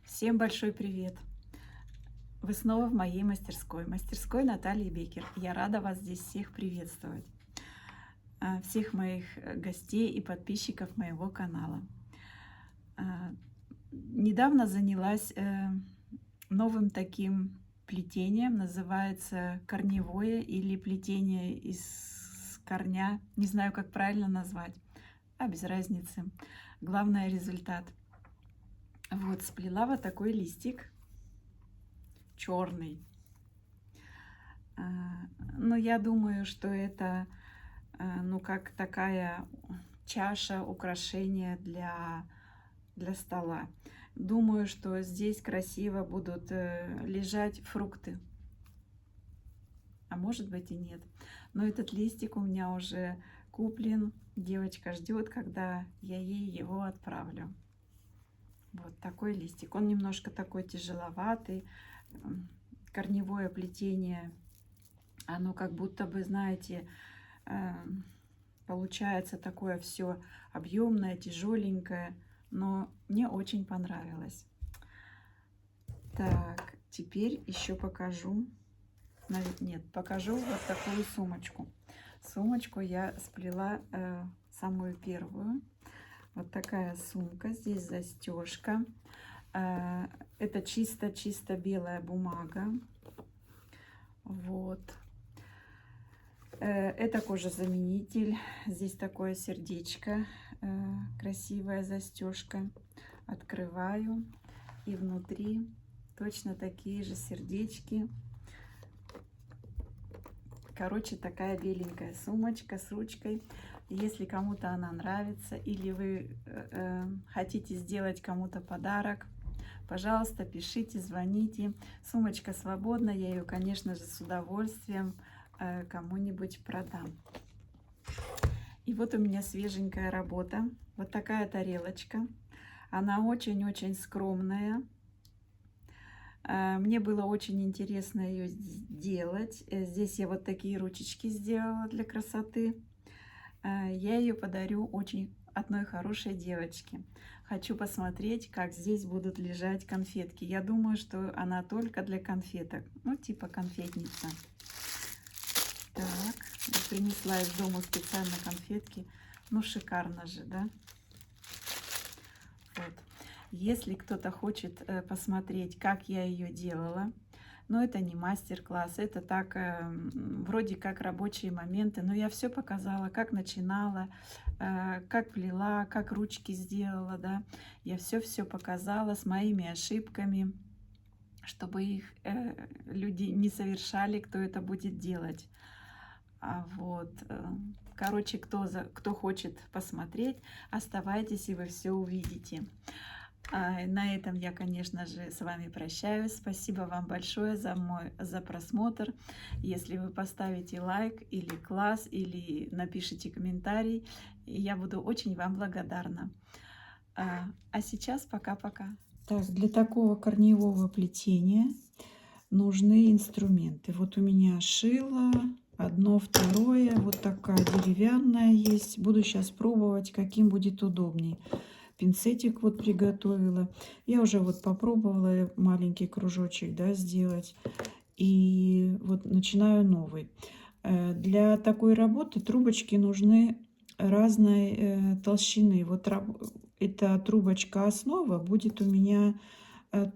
Всем большой привет! Вы снова в моей мастерской Натальи Бекер. Я рада вас здесь всех приветствовать, всех моих гостей и подписчиков моего канала. Недавно занялась новым таким плетением, называется корневое или плетение из корня, не знаю, как правильно назвать, без разницы. Главное — результат. Вот, сплела вот такой листик черный. Но я думаю, что это, ну, как такая чаша, украшение для стола. Думаю, что здесь красиво будут лежать фрукты. А может быть и нет. Но этот листик у меня уже куплен. Девочка ждет, когда я ей его отправлю. Вот такой листик. Он немножко такой тяжеловатый. Корневое плетение, оно как будто бы, знаете, получается такое все объемное, тяжеленькое, но мне очень понравилось. Так, теперь еще покажу. Нет, покажу вот такую сумочку. Сумочку я сплела самую первую. Вот такая сумка, здесь застежка. Это чисто белая бумага. Вот. Это кожезаменитель. Здесь такое сердечко, красивая застежка. Открываю, и внутри точно такие же сердечки. Короче, такая беленькая сумочка с ручкой. Если кому-то она нравится, или вы хотите сделать кому-то подарок, пожалуйста, пишите, звоните. Сумочка свободна, я ее, конечно же, с удовольствием кому-нибудь продам. И вот у меня свеженькая работа. Вот такая тарелочка. Она очень-очень скромная. Мне было очень интересно ее сделать. Здесь я вот такие ручечки сделала для красоты. Я ее подарю одной хорошей девочке. Хочу посмотреть, как здесь будут лежать конфетки. Я думаю, что она только для конфеток. Ну, типа конфетница. Так, я принесла из дома специально конфетки. Ну, шикарно же, да? Вот. Если кто-то хочет посмотреть, как я ее делала, но это не мастер-класс, это так, вроде как рабочие моменты. Но я все показала, как начинала, как плела, как ручки сделала, да. Я все показала с моими ошибками, чтобы их люди не совершали, кто это будет делать. Вот. Короче, кто хочет посмотреть, оставайтесь, и вы все увидите. На этом я, конечно же, с вами прощаюсь. Спасибо вам большое за просмотр. Если вы поставите лайк или класс, или напишите комментарий, я буду очень вам благодарна. А сейчас пока-пока. Так, для такого корневого плетения нужны инструменты. Вот у меня шило, одно, второе, вот такая деревянная есть. Буду сейчас пробовать, каким будет удобней. Пинцетик вот приготовила. Я уже вот попробовала маленький кружочек, да, сделать. И вот начинаю новый. Для такой работы трубочки нужны разной толщины. Вот эта трубочка основа будет у меня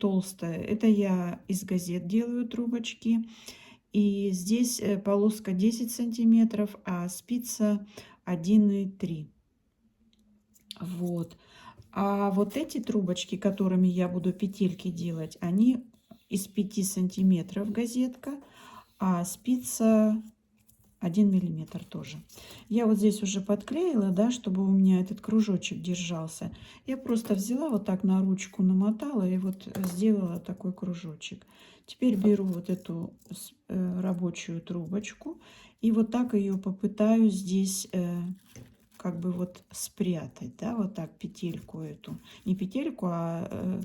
толстая. Это я из газет делаю трубочки. И здесь полоска 10 сантиметров, а спица 1,3. Вот. А вот эти трубочки, которыми я буду петельки делать, они из 5 сантиметров газетка, а спица 1 миллиметр тоже. Я вот здесь уже подклеила, да, чтобы у меня этот кружочек держался. Я просто взяла вот так на ручку, намотала и вот сделала такой кружочек. Теперь беру вот эту рабочую трубочку и вот так ее попытаюсь здесь как бы вот спрятать, да, вот так петельку эту, не петельку, а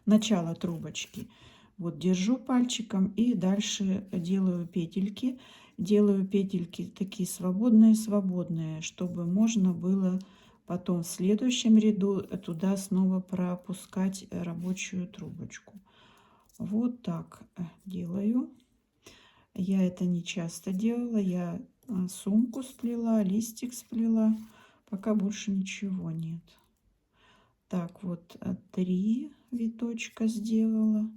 начало трубочки. Вот держу пальчиком и дальше делаю петельки такие свободные, чтобы можно было Потом в следующем ряду туда снова пропускать рабочую трубочку. Вот так делаю. Я это не часто делала. Я сумку сплела, листик сплела. Пока больше ничего нет. Так, вот 3 виточка сделала.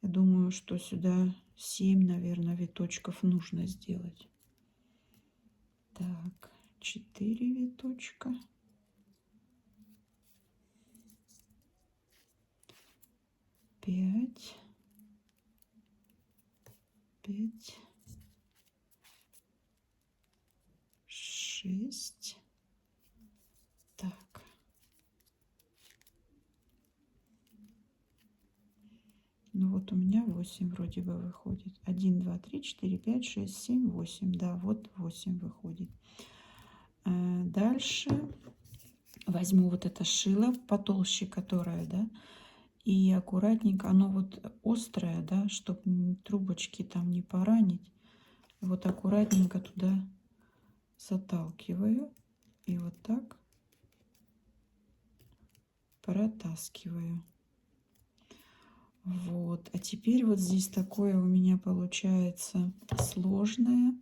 Я думаю, что сюда 7, наверное, виточков нужно сделать. Так, 4 виточка. 5. 5. 6. Так. Ну вот у меня 8 вроде бы выходит. 1, 2, 3, 4, 5, 6, 7, 8. Да, вот 8 выходит. Дальше возьму вот это шило потолще, которое, да, и аккуратненько, оно вот острое, да, чтобы трубочки там не поранить. Вот аккуратненько туда заталкиваю и вот так протаскиваю. Вот, а теперь вот здесь такое у меня получается сложное.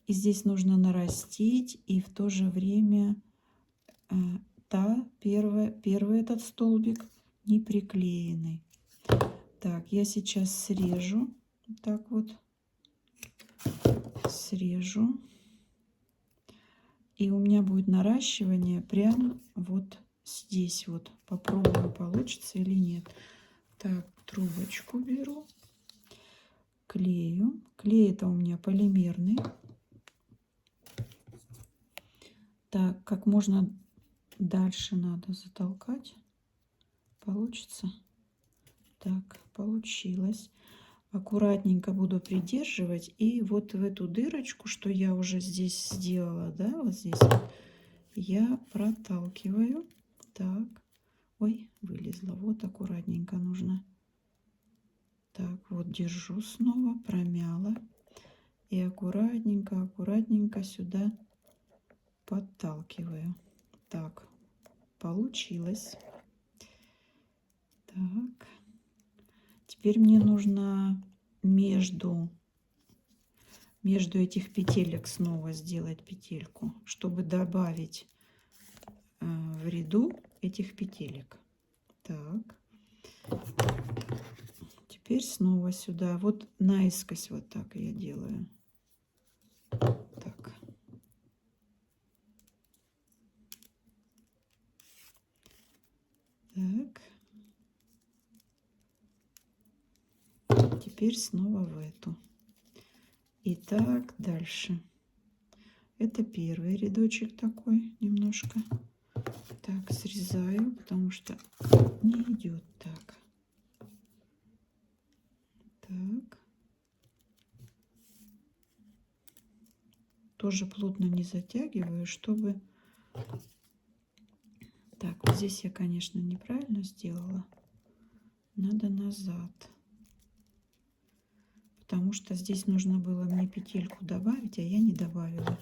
И здесь нужно нарастить, и в то же время первый этот столбик не приклеенный. Так, я сейчас срежу, вот так вот, срежу. И у меня будет наращивание прямо вот здесь вот. Попробую, получится или нет. Так, трубочку беру, клею. Клей это у меня полимерный. Так, как можно дальше надо затолкать. Получится? Так, получилось. Аккуратненько буду придерживать. И вот в эту дырочку, что я уже здесь сделала, да, вот здесь, я проталкиваю. Так. Ой, вылезла. Вот аккуратненько нужно. Так, вот держу снова, промяла. И аккуратненько, аккуратненько сюда подталкиваю. Так, получилось. Так. Теперь мне нужно между этих петелек снова сделать петельку, чтобы добавить в ряду этих петелек. Так. Теперь снова сюда. Вот наискось вот так я делаю. Так. Так. Теперь снова в эту. И так дальше. Это первый рядочек такой немножко. Так, срезаю, потому что не идет так. Так. Тоже плотно не затягиваю, чтобы... Так, вот здесь я, конечно, неправильно сделала. Надо назад. Потому что здесь нужно было мне петельку добавить, а я не добавила.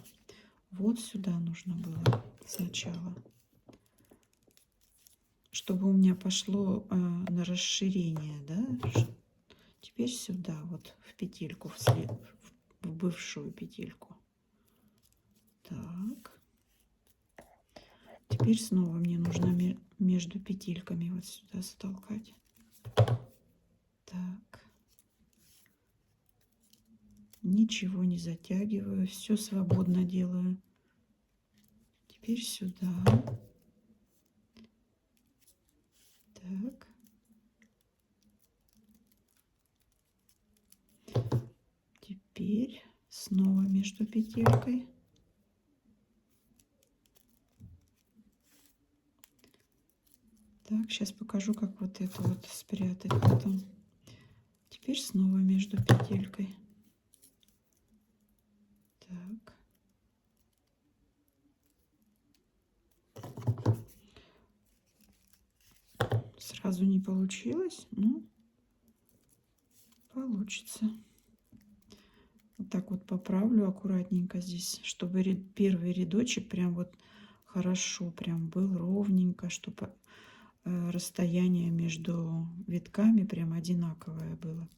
Вот сюда нужно было сначала. Чтобы у меня пошло на расширение, да? Теперь сюда, вот в петельку, в бывшую петельку. Так. Теперь снова мне нужно между петельками вот сюда затолкать. Так. Ничего не затягиваю, все свободно делаю. Теперь сюда. Так. Теперь снова между петелькой. Так, сейчас покажу, как вот это вот спрятать потом. Теперь снова между петелькой. Так. Сразу не получилось, но получится. Вот так вот поправлю аккуратненько здесь, чтобы первый рядочек прям вот хорошо прям был, ровненько, чтобы расстояние между витками прям одинаковое было.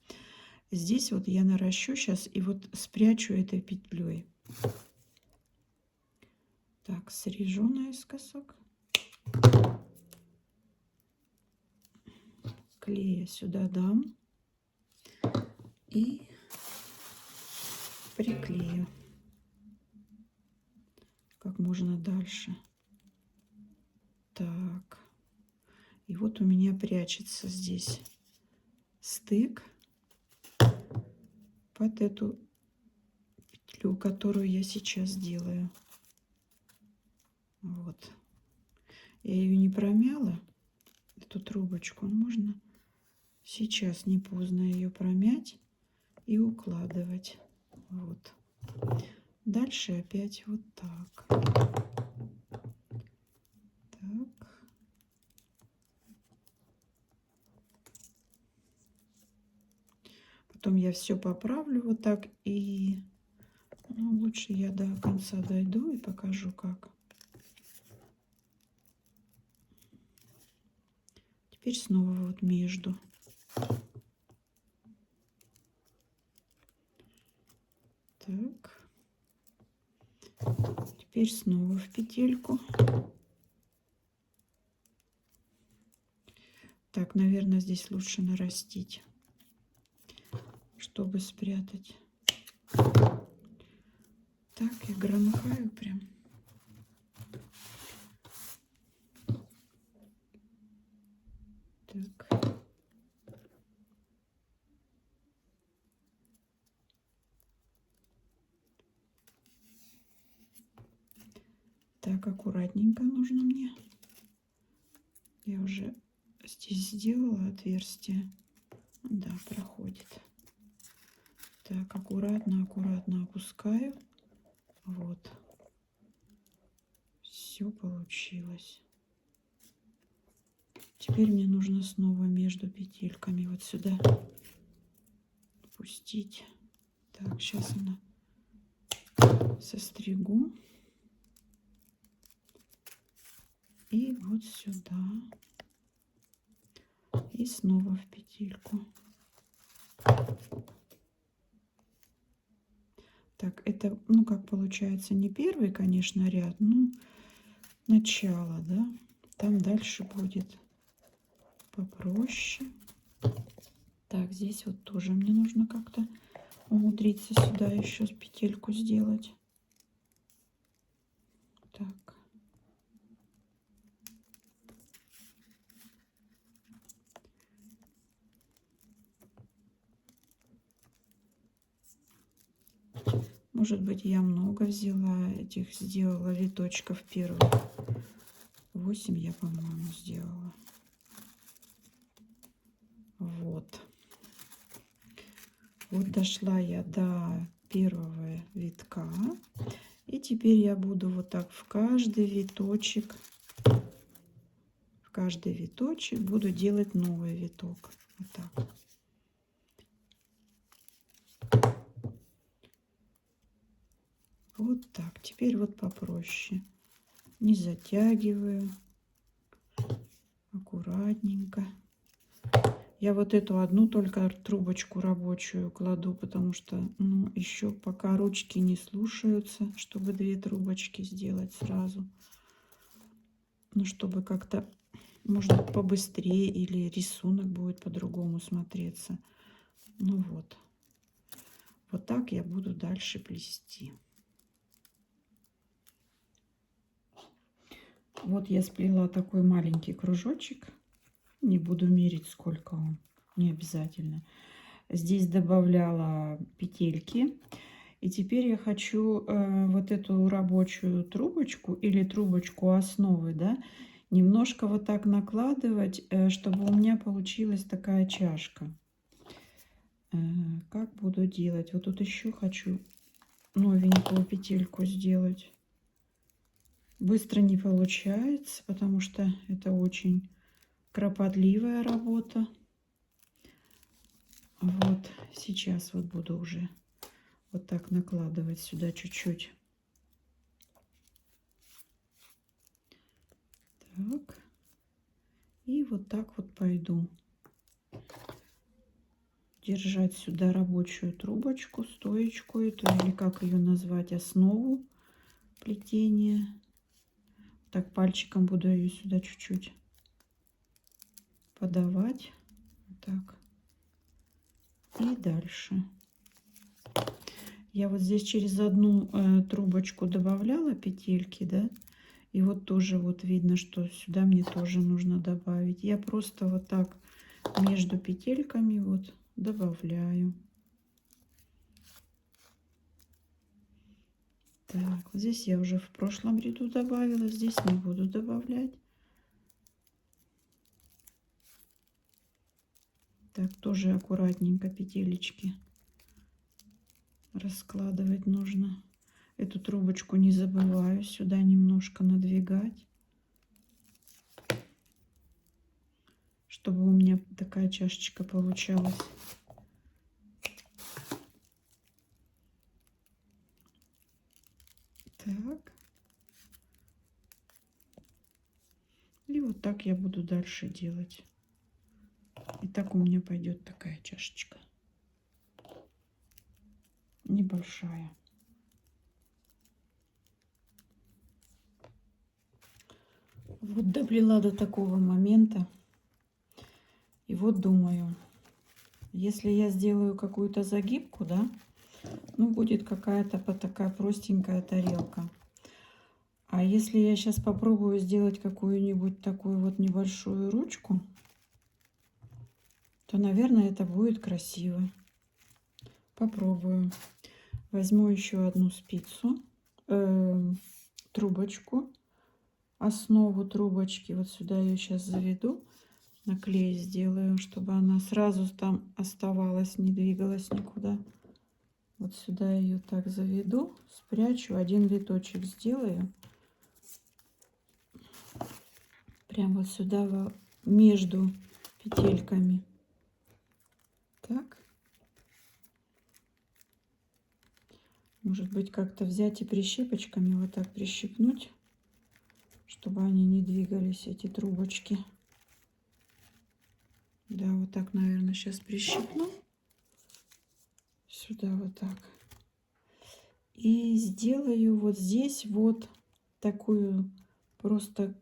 Здесь вот я наращу сейчас и вот спрячу этой петлей. Так, срежу наискосок. Клея сюда дам и приклею как можно дальше. Так, и вот у меня прячется здесь стык под эту петлю, которую я сейчас делаю. Вот. Я ее не промяла, эту трубочку. Можно сейчас, не поздно, ее промять и укладывать. Вот. Дальше опять вот так. Так. Потом я все поправлю вот так. И лучше я до конца дойду и покажу, как. Теперь снова вот между. Так. Теперь снова в петельку. Так, наверное, здесь лучше нарастить, чтобы спрятать. Так, я громыхаю прям. Так. Так, аккуратненько нужно мне. Я уже здесь сделала отверстие. Да, проходит. Так, аккуратно, аккуратно опускаю. Вот. Все получилось. Теперь мне нужно снова между петельками вот сюда пустить. Так, сейчас она состригу. И вот сюда. И снова в петельку. Так, это, ну, как получается, не первый, конечно, ряд, но начало, да. Там дальше будет попроще. Так, здесь вот тоже мне нужно как-то умудриться сюда еще петельку сделать. Так. Может быть, я много взяла этих, сделала виточков первых. 8 я, по-моему, сделала. Вот. Вот дошла я до первого витка. И теперь я буду вот так в каждый виточек буду делать новый виток. Вот так. Вот так. Теперь вот попроще. Не затягиваю. Аккуратненько. Я вот эту одну только трубочку рабочую кладу, потому что, ну, еще пока ручки не слушаются, чтобы 2 трубочки сделать сразу. Ну, чтобы как-то, может, побыстрее, или рисунок будет по-другому смотреться. Ну вот. Вот так я буду дальше плести. Вот я сплела такой маленький кружочек. Не буду мерить, сколько он. Не обязательно. Здесь добавляла петельки. И теперь я хочу вот эту рабочую трубочку или трубочку основы, да, немножко вот так накладывать, чтобы у меня получилась такая чашка. Как буду делать? Вот тут еще хочу новенькую петельку сделать. Быстро не получается, потому что это очень кропотливая работа. Вот сейчас вот буду уже вот так накладывать сюда чуть-чуть. Так. И вот так вот пойду держать сюда рабочую трубочку, стоечку эту, или как ее назвать, основу плетения. Так, пальчиком буду ее сюда чуть-чуть подавать. Так. И дальше. Я вот здесь через одну трубочку добавляла петельки, да? И вот тоже вот видно, что сюда мне тоже нужно добавить. Я просто вот так между петельками вот добавляю. Так, вот здесь я уже в прошлом ряду добавила, здесь не буду добавлять. Так, тоже аккуратненько петелечки раскладывать нужно. Эту трубочку не забываю сюда немножко надвигать, чтобы у меня такая чашечка получалась. Так. И вот так я буду дальше делать. И так у меня пойдет такая чашечка. Небольшая. Вот доплела до такого момента. И вот думаю, если я сделаю какую-то загибку, да, ну будет какая-то такая простенькая тарелка. А если я сейчас попробую сделать какую-нибудь такую вот небольшую ручку, то, наверное, это будет красиво. Попробую. Возьму еще одну спицу, трубочку, основу трубочки. Вот сюда ее сейчас заведу, на клей сделаю, чтобы она сразу там оставалась, не двигалась никуда. Вот сюда ее так заведу, спрячу, один виточек сделаю. Прямо вот сюда между петельками. Так. Может быть, как-то взять и прищепочками вот так прищипнуть, чтобы они не двигались, эти трубочки. Да, вот так, наверное, сейчас прищипну. Сюда вот так. И сделаю вот здесь вот такую просто,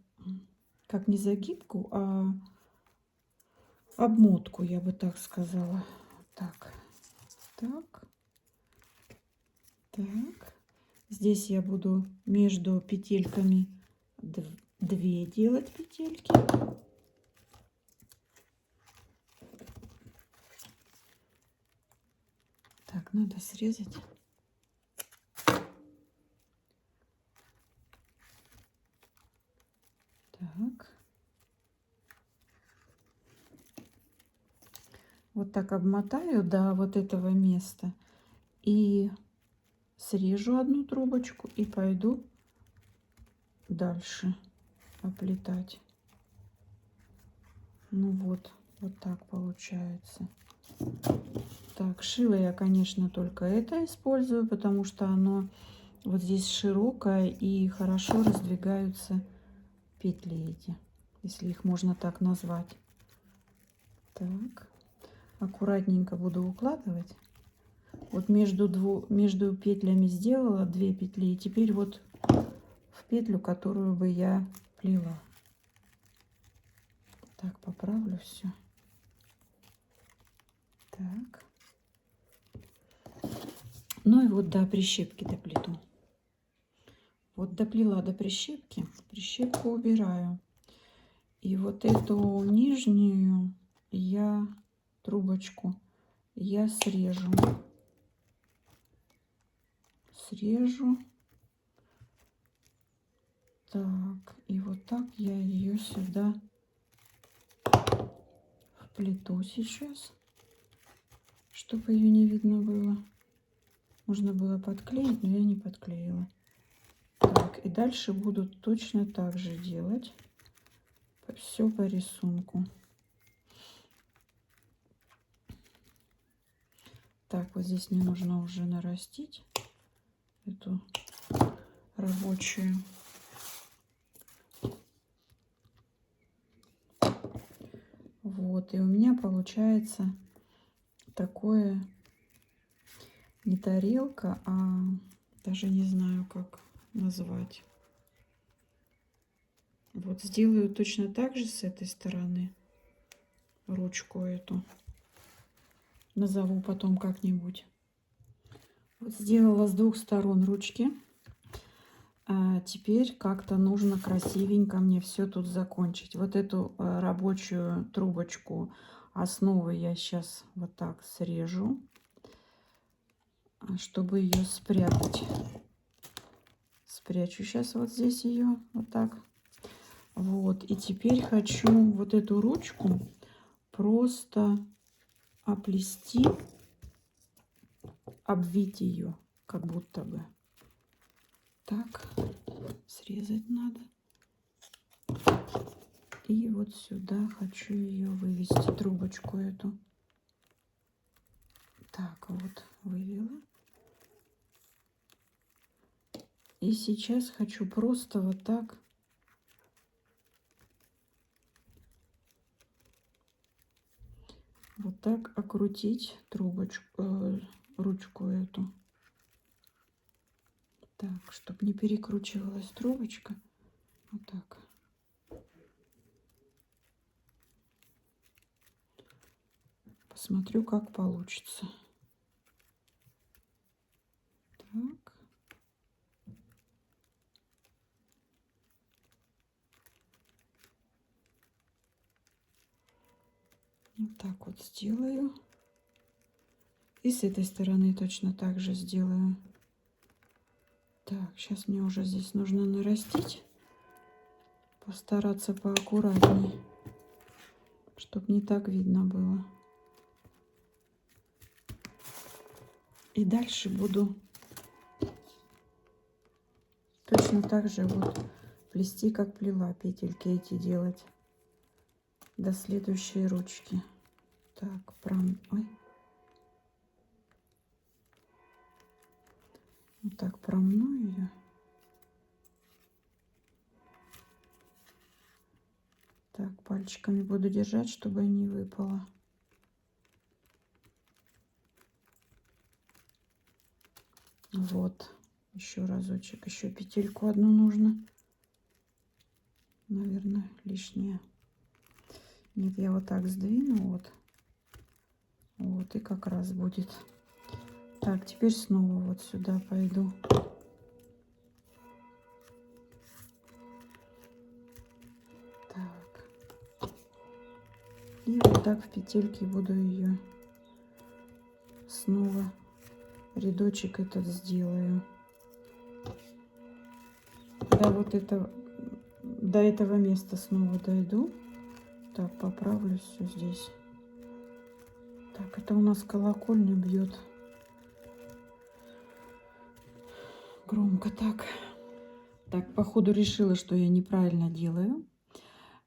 как не загибку, а обмотку, я бы так сказала. Так, так, так. Здесь я буду между петельками 2 делать петельки. Так, надо срезать. Так. Вот так обмотаю до вот этого места и срежу одну трубочку и пойду дальше оплетать. Ну вот, вот так получается. Так, шило я, конечно, только это использую, потому что оно вот здесь широкое и хорошо раздвигаются петли эти, если их можно так назвать. Так, аккуратненько буду укладывать. Вот между петлями сделала 2 петли, и теперь вот в петлю, которую бы я плела. Так, поправлю все. Так. Ну и вот до прищепки доплету. Вот доплела до прищепки, прищепку убираю. И вот эту нижнюю трубочку я срежу. Срежу. Так, и вот так я ее сюда вплету сейчас, чтобы ее не видно было. Можно было подклеить, но я не подклеила. Так, и дальше буду точно так же делать. Все по рисунку. Так, вот здесь мне нужно уже нарастить эту рабочую. Вот, и у меня получается такое не тарелка, а даже не знаю, как назвать. Вот сделаю точно так же с этой стороны ручку эту. Назову потом как-нибудь. Вот сделала с двух сторон ручки. А теперь как-то нужно красивенько мне все тут закончить. Вот эту рабочую трубочку основы я сейчас вот так срежу, чтобы ее спрятать. Спрячу сейчас вот здесь ее вот так. Вот. И теперь хочу вот эту ручку просто оплести, обвить ее, как будто бы. Так, срезать надо. И вот сюда хочу ее вывести, трубочку эту. Так, вот вывела. И сейчас хочу просто вот так окрутить трубочку, ручку эту. Так, чтобы не перекручивалась трубочка. Вот так. Посмотрю, как получится. Так. Вот так вот сделаю. И с этой стороны точно так же сделаю. Так, сейчас мне уже здесь нужно нарастить. Постараться поаккуратней, чтобы не так видно было. И дальше буду точно так же вот плести, как плела, петельки эти делать до следующей ручки. Так, ой. Вот так промну ее. Так, пальчиками буду держать, чтобы не выпало. Вот, еще разочек, еще петельку одну нужно. Наверное, лишнее. Нет, я вот так сдвину, вот. Вот, и как раз будет. Так, теперь снова вот сюда пойду. Так. И вот так в петельке буду ее снова рядочек этот сделаю. До этого места снова дойду. Так, поправлю все здесь. Так, это у нас колокольня бьет. Громко так. Так, походу решила, что я неправильно делаю.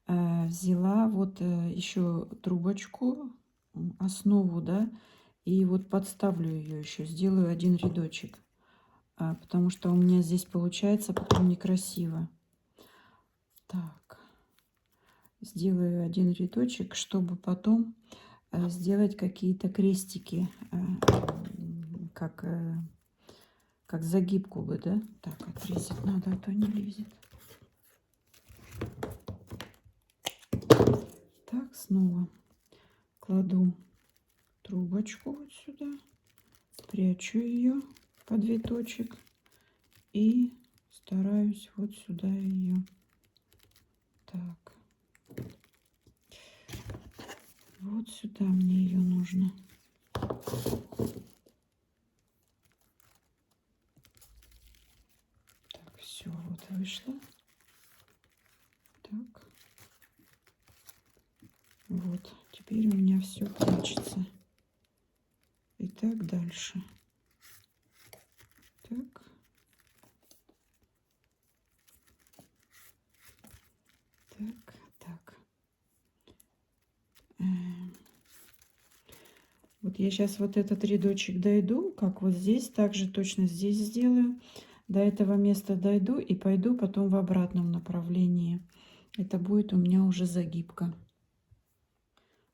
Взяла вот еще трубочку, основу, да, и вот подставлю ее еще, сделаю один рядочек. Потому что у меня здесь получается потом некрасиво. Так, сделаю один рядочек, чтобы потом сделать какие-то крестики, как загибку бы, да? Так, отрезать надо, а то не лезет. Так, снова кладу трубочку вот сюда, прячу ее под виточек и стараюсь вот сюда ее. Так, вот сюда мне ее нужно. Так, все, вот вышло. Так, вот, теперь у меня все получится. И так дальше. Так. Так. Вот я сейчас вот этот рядочек дойду, как вот здесь, также точно здесь сделаю. До этого места дойду и пойду потом в обратном направлении. Это будет у меня уже загибка.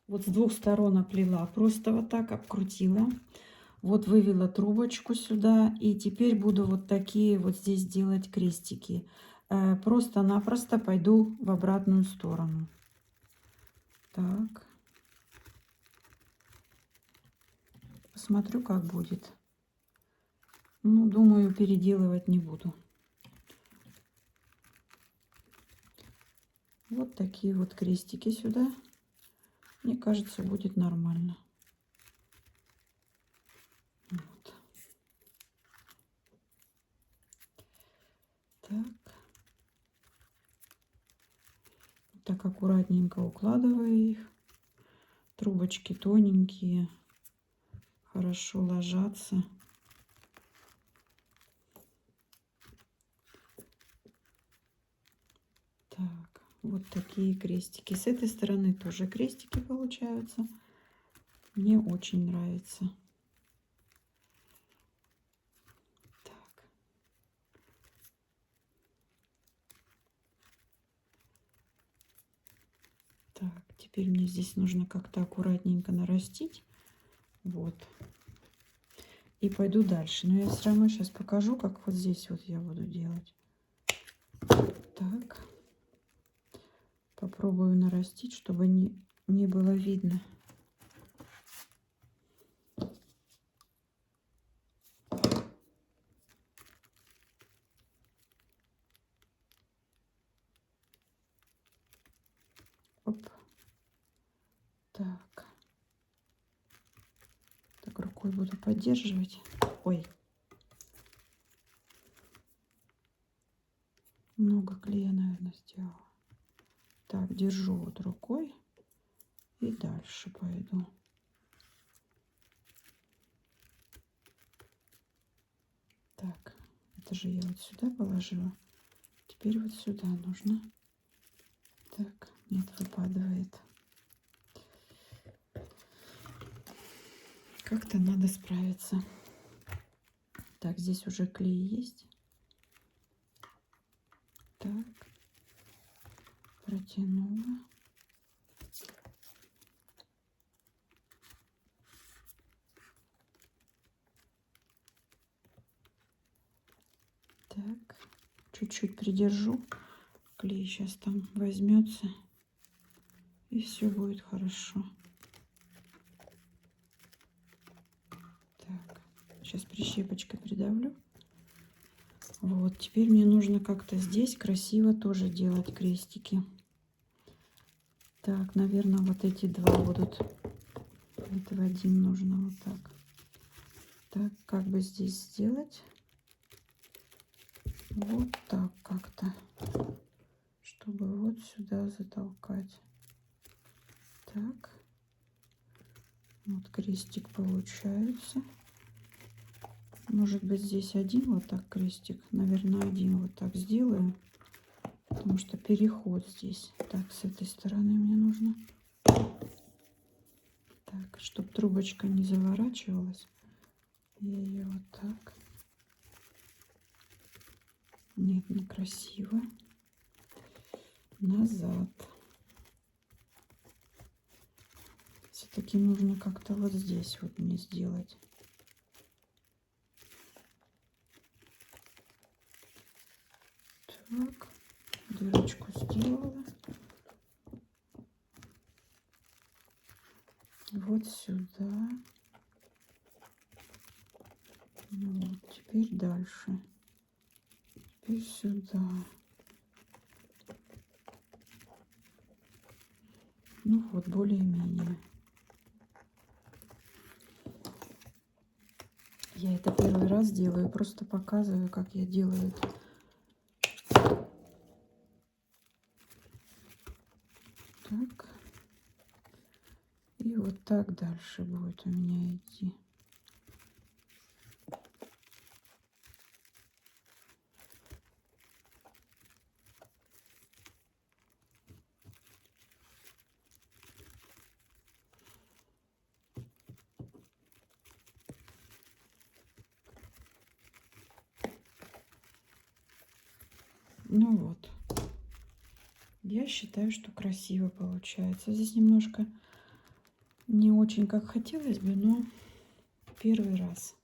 Вот с двух сторон оплела, просто вот так обкрутила. Вот вывела трубочку сюда. И теперь буду вот такие вот здесь делать крестики. Просто-напросто пойду в обратную сторону. Так. Посмотрю, как будет. Ну, думаю, переделывать не буду. Вот такие вот крестики сюда. Мне кажется, будет нормально. Вот. Так. Так аккуратненько укладываю их. Трубочки тоненькие, хорошо ложатся. Так, вот такие крестики. С этой стороны тоже крестики получаются. Мне очень нравится. Так. Так, теперь мне здесь нужно как-то аккуратненько нарастить. Вот. И пойду дальше. Но я все равно сейчас покажу, как вот здесь вот я буду делать. Так. Попробую нарастить, чтобы не было видно. Оп. Так. Так, рукой буду поддерживать. Ой. Много клея, наверное, сделала. Так, держу вот рукой и дальше пойду. Так, это же я вот сюда положила. Теперь вот сюда нужно. Так, нет, выпадает. Как-то надо справиться. Так, здесь уже клей есть. Так, протянула. Так, чуть-чуть придержу. Клей сейчас там возьмется. И все будет хорошо. Так, сейчас прищепочкой придавлю. Вот, теперь мне нужно как-то здесь красиво тоже делать крестики. Так, наверное, вот эти два будут. Это один нужно вот так. Так, как бы здесь сделать? Вот так как-то. Чтобы вот сюда затолкать. Так. Вот крестик получается. Может быть, здесь один вот так крестик. Наверное, один вот так сделаю. Потому что переход здесь. Так, с этой стороны мне нужно. Так, чтобы трубочка не заворачивалась. Я ее вот так. Нет, некрасиво. Назад. Все-таки нужно как-то вот здесь вот мне сделать. Так, дырочку сделала. Вот сюда. Вот, теперь дальше. Теперь сюда. Ну вот, более-менее. Я это первый раз делаю, просто показываю, как я делаю это. Так. И вот так дальше будет у меня идти. Ну вот. Я считаю, что красиво получается. Здесь немножко Не очень как хотелось бы, но первый раз.